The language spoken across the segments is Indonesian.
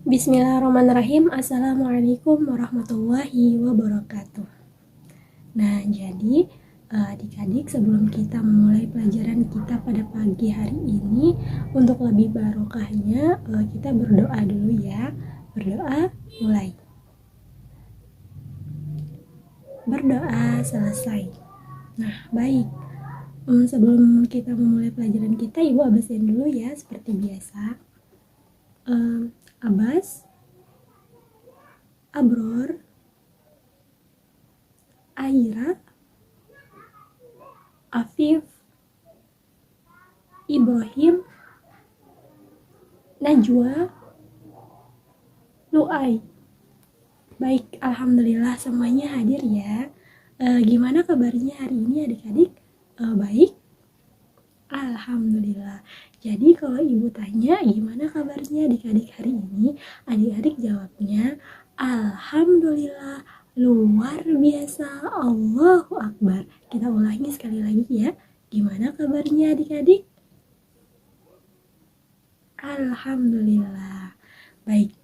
Bismillahirrahmanirrahim. Assalamualaikum warahmatullahi wabarakatuh. Nah, jadi adik-adik, sebelum kita memulai pelajaran kita pada pagi hari ini, untuk lebih barokahnya kita berdoa dulu ya. Berdoa, mulai. Berdoa selesai. Nah, baik. Sebelum kita memulai pelajaran kita, Ibu abasin dulu ya, seperti biasa. Abas, Abror, Aira, Afif, Ibrahim, Najwa, Luai. Baik, alhamdulillah semuanya hadir ya. Gimana kabarnya hari ini adik-adik? Baik? Alhamdulillah. Jadi kalau ibu tanya gimana kabarnya adik-adik hari ini, adik-adik jawabnya alhamdulillah, luar biasa, Allahu Akbar. Kita ulangi sekali lagi ya. Gimana kabarnya adik-adik? Alhamdulillah. Baik.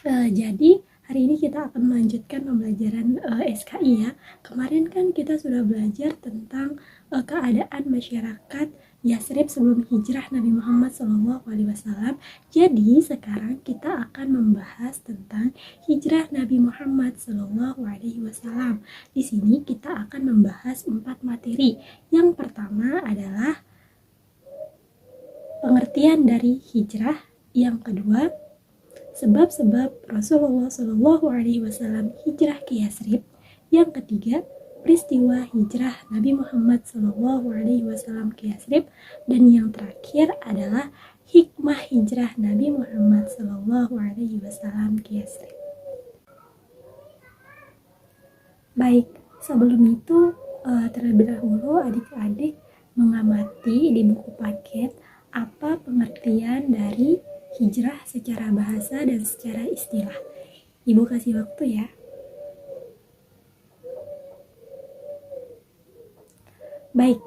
Jadi hari ini kita akan melanjutkan pembelajaran SKI ya. Kemarin kan kita sudah belajar tentang keadaan masyarakat Yasrib sebelum hijrah Nabi Muhammad SAW. Jadi sekarang kita akan membahas tentang hijrah Nabi Muhammad SAW. Di sini kita akan membahas 4 materi. Yang pertama adalah pengertian dari hijrah. Yang kedua, sebab-sebab Rasulullah SAW hijrah ke Yasrib. Yang ketiga, peristiwa hijrah Nabi Muhammad SAW ke Yasrib. Dan yang terakhir adalah hikmah hijrah Nabi Muhammad SAW ke Yasrib. Baik, sebelum itu terlebih dahulu adik-adik mengamati di buku paket apa pengertian dari hijrah secara bahasa dan secara istilah. Ibu kasih waktu ya. Baik,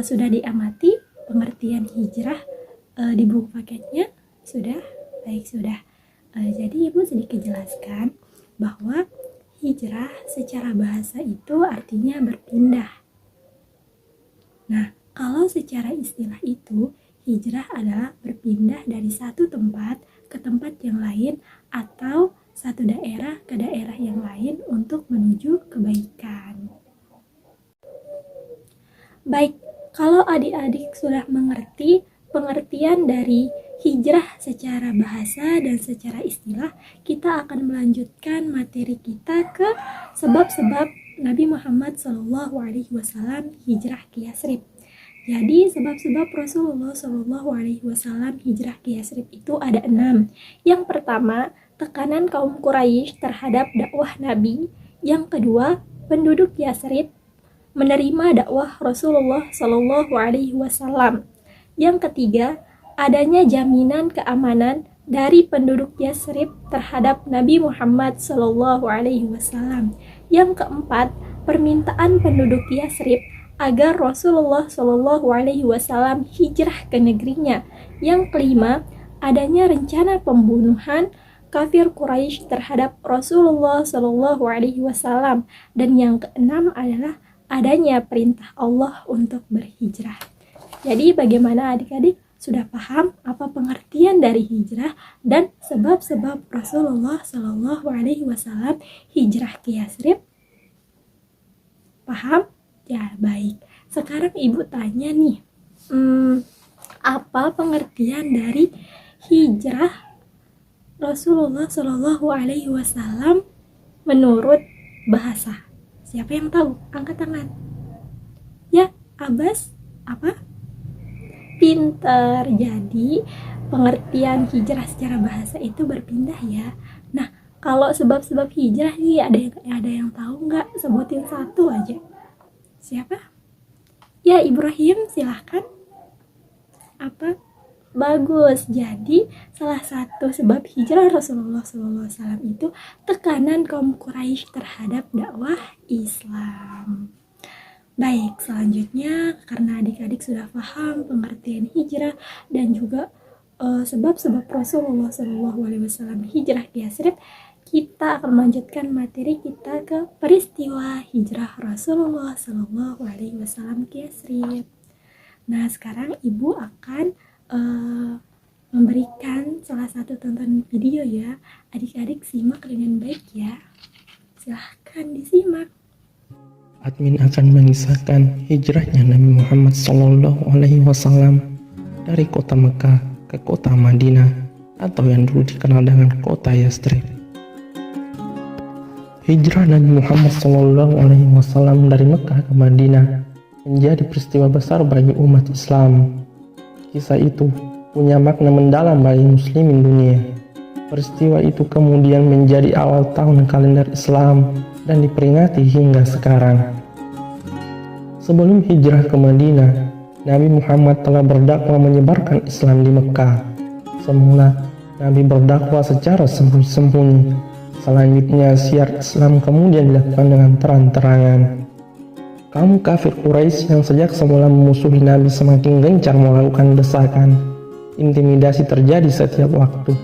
sudah diamati pengertian hijrah di buku paketnya? Sudah? Baik, sudah. Jadi ibu sedikit jelaskan bahwa hijrah secara bahasa itu artinya berpindah. Nah, kalau secara istilah itu, hijrah adalah berpindah dari satu tempat ke tempat yang lain atau satu daerah ke daerah yang lain untuk menuju kebaikan. Baik, kalau adik-adik sudah mengerti pengertian dari hijrah secara bahasa dan secara istilah, kita akan melanjutkan materi kita ke sebab-sebab Nabi Muhammad SAW hijrah ke Yasrib. Jadi sebab-sebab Rasulullah SAW hijrah ke Yasrib itu ada 6. Yang pertama, tekanan kaum Quraisy terhadap dakwah Nabi. Yang kedua, penduduk Yasrib menerima dakwah Rasulullah SAW. Yang ketiga, adanya jaminan keamanan dari penduduk Yasrib terhadap Nabi Muhammad SAW. Yang keempat, permintaan penduduk Yasrib agar Rasulullah SAW hijrah ke negerinya. Yang kelima, adanya rencana pembunuhan kafir Quraisy terhadap Rasulullah SAW. Dan yang keenam adalah adanya perintah Allah untuk berhijrah. Jadi bagaimana adik-adik? Sudah paham apa pengertian dari hijrah dan sebab-sebab Rasulullah SAW hijrah ke Yasrib? Paham? Ya, baik. Sekarang ibu tanya nih, apa pengertian dari hijrah Rasulullah SAW menurut bahasa? Siapa yang tahu? Angkat tangan. Ya, Abbas, apa? Pinter. Jadi pengertian hijrah secara bahasa itu berpindah ya. Nah, kalau sebab-sebab hijrah nih ada yang tahu nggak? Sebutin satu aja. Siapa? Ya, Ibrahim, silahkan. Apa? Bagus. Jadi salah satu sebab hijrah Rasulullah SAW itu tekanan kaum Quraisy terhadap dakwah Islam. Baik, selanjutnya karena adik-adik sudah paham pengertian hijrah dan juga sebab-sebab Rasulullah SAW hijrah ke Yatsrib, kita akan melanjutkan materi kita ke peristiwa hijrah Rasulullah SAW ke Yatsrib. Nah, sekarang Ibu akan memberikan salah satu tontonan video ya. Adik-adik simak dengan baik ya. Silahkan disimak. Admin akan mengisahkan hijrahnya Nabi Muhammad SAW dari kota Mekah ke kota Madinah atau yang dulu dikenal dengan kota Yatsrib. Hijrah Nabi Muhammad SAW dari Mekah ke Madinah menjadi peristiwa besar bagi umat Islam. Kisah itu punya makna mendalam bagi muslimin dunia. Peristiwa itu kemudian menjadi awal tahun kalender Islam dan diperingati hingga sekarang. Sebelum hijrah ke Madinah, Nabi Muhammad telah berdakwah menyebarkan Islam di Mekah. Semula, Nabi berdakwah secara sembunyi-sembunyi. Selanjutnya, syiar Islam kemudian dilakukan dengan terang-terangan. Kaum kafir Quraisy yang sejak semula memusuhi Nabi semakin gencar melakukan desakan. Intimidasi terjadi setiap waktu.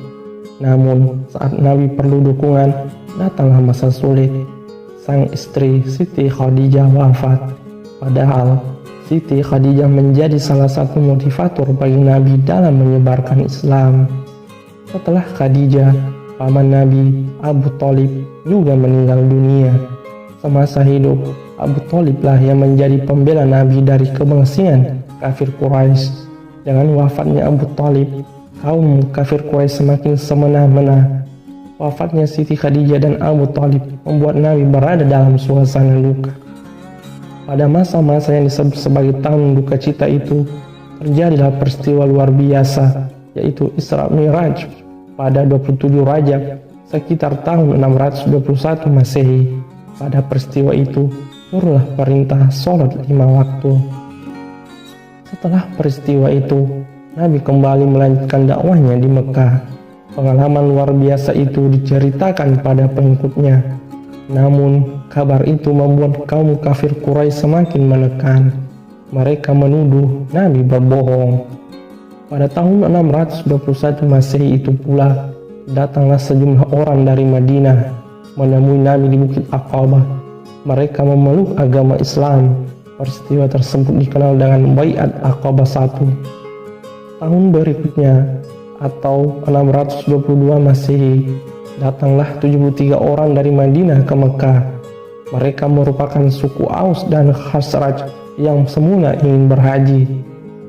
Namun, saat Nabi perlu dukungan, datanglah masa sulit. Sang istri Siti Khadijah wafat. Padahal, Siti Khadijah menjadi salah satu motivator bagi Nabi dalam menyebarkan Islam. Setelah Khadijah, paman Nabi, Abu Thalib, juga meninggal dunia. Semasa hidup, Abu Thalib lah yang menjadi pembela Nabi dari kebangsingan kafir Quraisy. Dengan wafatnya Abu Thalib, kaum kafir Quraisy semakin semena-mena. Wafatnya Siti Khadijah dan Abu Thalib membuat Nabi berada dalam suasana duka. Pada masa-masa yang disebut sebagai tahun duka cita itu, terjadilah peristiwa luar biasa, yaitu Isra Mi'raj pada 27 Rajab sekitar tahun 621 Masehi. Pada peristiwa itu, turunlah perintah sholat 5 waktu. Setelah peristiwa itu, Nabi kembali melanjutkan dakwahnya di Mekah. Pengalaman luar biasa itu diceritakan pada pengikutnya. Namun, kabar itu membuat kaum kafir Quraisy semakin menekan. Mereka menuduh Nabi berbohong. Pada tahun 621 Masehi itu pula, datanglah sejumlah orang dari Madinah menemui Nabi di Bukit Aqabah. Mereka memeluk agama Islam. Peristiwa tersebut dikenal dengan Bai'at Aqabah I. Tahun berikutnya, atau 622 Masehi, datanglah 73 orang dari Madinah ke Mekah. Mereka merupakan suku Aus dan Khazraj yang semula ingin berhaji.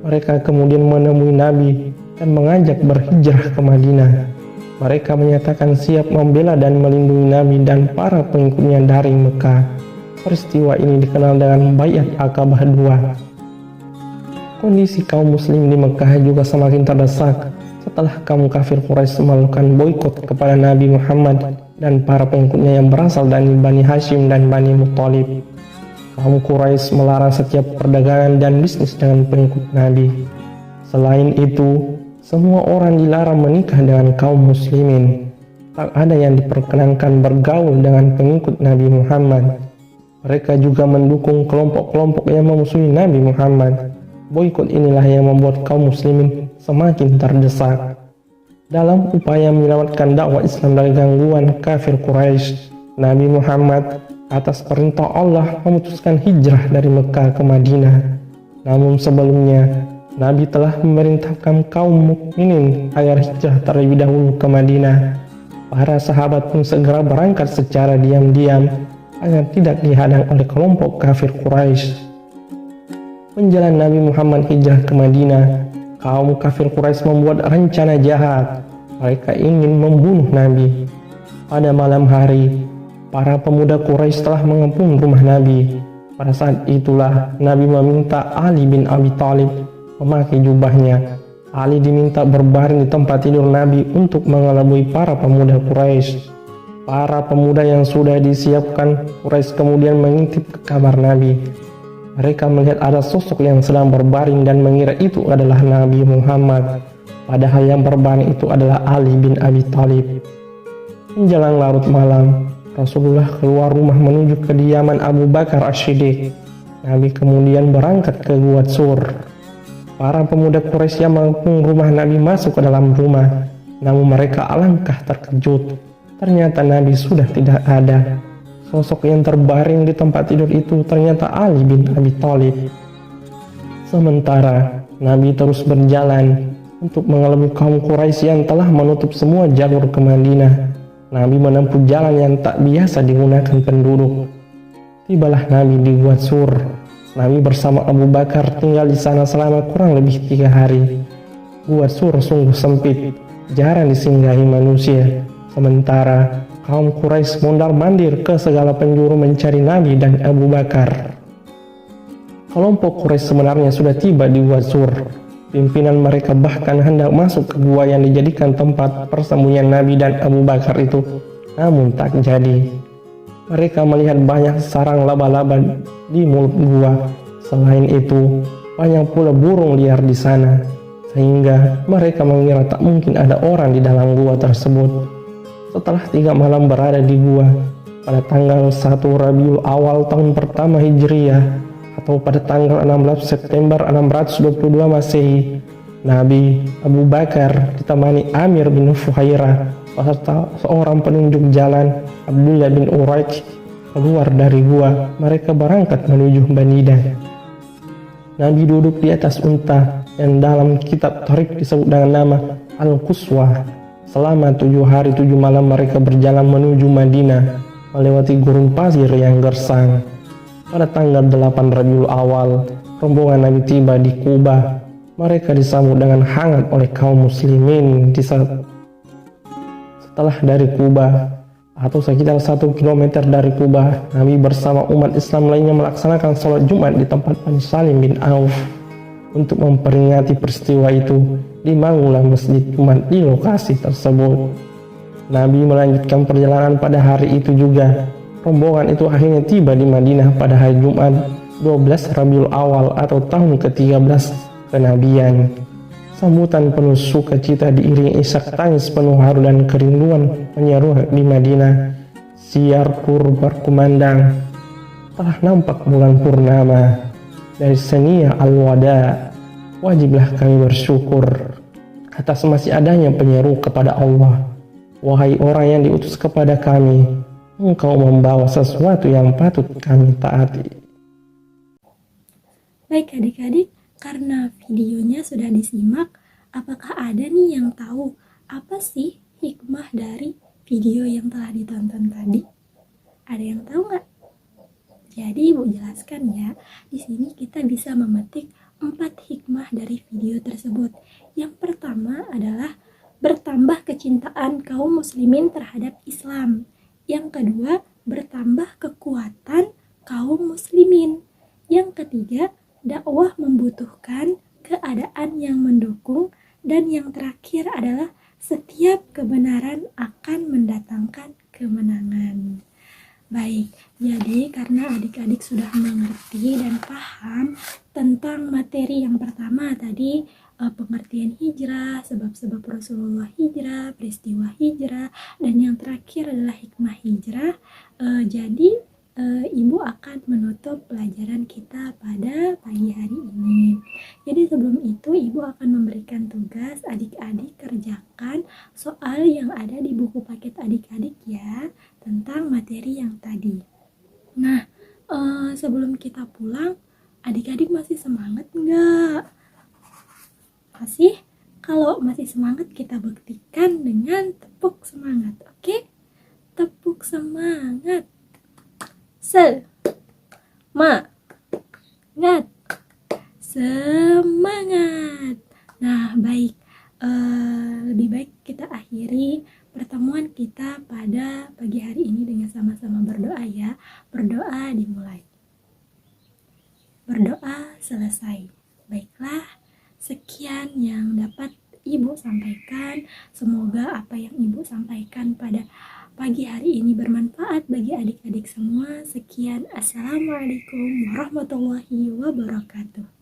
Mereka kemudian menemui Nabi dan mengajak berhijrah ke Madinah. Mereka menyatakan siap membela dan melindungi Nabi dan para pengikutnya dari Mekah. Peristiwa ini dikenal dengan Bai'at Aqabah II. Kondisi kaum muslim di Mekah juga semakin terdesak setelah kaum kafir Quraisy melakukan boikot kepada Nabi Muhammad dan para pengikutnya yang berasal dari Bani Hashim dan Bani Muthalib. Kaum Quraisy melarang setiap perdagangan dan bisnis dengan pengikut Nabi. Selain itu, semua orang dilarang menikah dengan kaum muslimin. Tak ada yang diperkenankan bergaul dengan pengikut Nabi Muhammad. Mereka juga mendukung kelompok-kelompok yang memusuhi Nabi Muhammad. Boikot inilah yang membuat kaum muslimin semakin terdesak. Dalam upaya menyelamatkan dakwah Islam dari gangguan kafir Quraisy, Nabi Muhammad atas perintah Allah memutuskan hijrah dari Mekah ke Madinah. Namun sebelumnya, Nabi telah memerintahkan kaum mukminin agar hijrah terlebih dahulu ke Madinah. Para sahabat pun segera berangkat secara diam-diam agar tidak dihadang oleh kelompok kafir Quraisy. Menjelang Nabi Muhammad hijrah ke Madinah, kaum kafir Quraisy membuat rencana jahat. Mereka ingin membunuh Nabi. Pada malam hari, para pemuda Quraisy telah mengepung rumah Nabi. Pada saat itulah Nabi meminta Ali bin Abi Thalib memakai jubahnya. Ali diminta berbaring di tempat tidur Nabi untuk mengelabui para pemuda Quraisy. Para pemuda yang sudah disiapkan Quraisy kemudian mengintip kabar Nabi. Mereka melihat ada sosok yang sedang berbaring dan mengira itu adalah Nabi Muhammad. Padahal yang berbaring itu adalah Ali bin Abi Thalib. Menjelang larut malam, Rasulullah keluar rumah menuju kediaman Abu Bakar As-Siddiq. Nabi kemudian berangkat ke Gua Sur. Para pemuda Quraisy yang mengepung rumah Nabi masuk ke dalam rumah, namun mereka alangkah terkejut. Ternyata Nabi sudah tidak ada. Sosok yang terbaring di tempat tidur itu ternyata Ali bin Abi Thalib. Sementara Nabi terus berjalan untuk mengelabui kaum Quraisy yang telah menutup semua jalur ke Madinah. Nabi menempuh jalan yang tak biasa digunakan penduduk. Tibalah Nabi di Gua Sur. Nabi bersama Abu Bakar tinggal di sana selama kurang lebih 3 hari. Gua Sur sungguh sempit, jarang disinggahi manusia. Sementara kaum Quraisy mondar-mandir ke segala penjuru mencari Nabi dan Abu Bakar. Kelompok Quraisy sebenarnya sudah tiba di Gua Sur. Pimpinan mereka bahkan hendak masuk ke gua yang dijadikan tempat persembunyian Nabi dan Abu Bakar itu, namun tak jadi. Mereka melihat banyak sarang laba-laba di mulut gua. Selain itu, banyak pula burung liar di sana, sehingga mereka mengira tak mungkin ada orang di dalam gua tersebut. Setelah 3 malam berada di gua, pada tanggal 1 Rabiul Awal tahun pertama Hijriah, atau pada tanggal 16 September 622 Masehi, Nabi, Abu Bakar ditemani Amir bin Fuhairah beserta seorang penunjuk jalan, Abdullah bin Uraij, keluar dari gua. Mereka berangkat menuju Banidah. Nabi duduk di atas unta yang dalam kitab Tariq disebut dengan nama Al-Quswa. Selama 7 hari 7 malam mereka berjalan menuju Madinah, melewati gurun pasir yang gersang. Pada tanggal 8 Rabiul Awal, rombongan Nabi tiba di Kuba. Mereka disambut dengan hangat oleh kaum muslimin setelah dari Kuba, atau sekitar 1 kilometer dari Kuba, Nabi bersama umat Islam lainnya melaksanakan sholat Jumat di tempat Bani Salim bin Auf. Untuk memperingati peristiwa itu, dibangunlah masjid Jumat di lokasi tersebut. Nabi melanjutkan perjalanan pada hari itu juga. Rombongan itu akhirnya tiba di Madinah pada hari Jumat 12 Rabiul Awal atau tahun ke-13 kenabian. Sambutan penuh sukacita diiringi isak tangis penuh haru dan kerinduan menyeruak di Madinah. Siar kur berkumandang. Telah nampak bulan purnama. Dari senia al-wada, wajiblah kami bersyukur atas masih adanya penyeru kepada Allah. Wahai orang yang diutus kepada kami, engkau membawa sesuatu yang patut kami taati. Baik adik-adik, karena videonya sudah disimak, apakah ada nih yang tahu apa sih hikmah dari video yang telah ditonton tadi? Ada yang tahu nggak? Jadi Ibu jelaskan ya. Di sini kita bisa memetik 4 hikmah dari video tersebut. Yang pertama adalah bertambah kecintaan kaum muslimin terhadap Islam. Yang kedua, bertambah kekuatan kaum muslimin. Yang ketiga, dakwah membutuhkan keadaan yang mendukung. Dan yang terakhir adalah setiap kebenaran akan mendatangkan kemenangan. Baik, jadi karena adik-adik sudah mengerti dan paham tentang materi yang pertama tadi, pengertian hijrah, sebab-sebab Rasulullah hijrah, peristiwa hijrah, dan yang terakhir adalah hikmah hijrah. Jadi Ibu akan menutup pelajaran kita pada pagi hari ini. Jadi sebelum itu Ibu akan memberikan tugas adik-adik kerjakan soal yang ada di buku paket adik-adik ya, tentang materi yang tadi. Nah, sebelum kita pulang, adik-adik masih semangat nggak? Masih? Kalau masih semangat, kita buktikan dengan tepuk semangat, oke? Tepuk semangat. Semangat. Nah, baik. Lebih baik kita akhiri pertemuan kita pada pagi hari ini dengan sama-sama berdoa ya. Berdoa dimulai. Berdoa selesai. Baiklah, sekian yang dapat Ibu sampaikan. Semoga apa yang Ibu sampaikan pada pagi hari ini bermanfaat bagi adik-adik semua. Sekian, Assalamualaikum warahmatullahi wabarakatuh.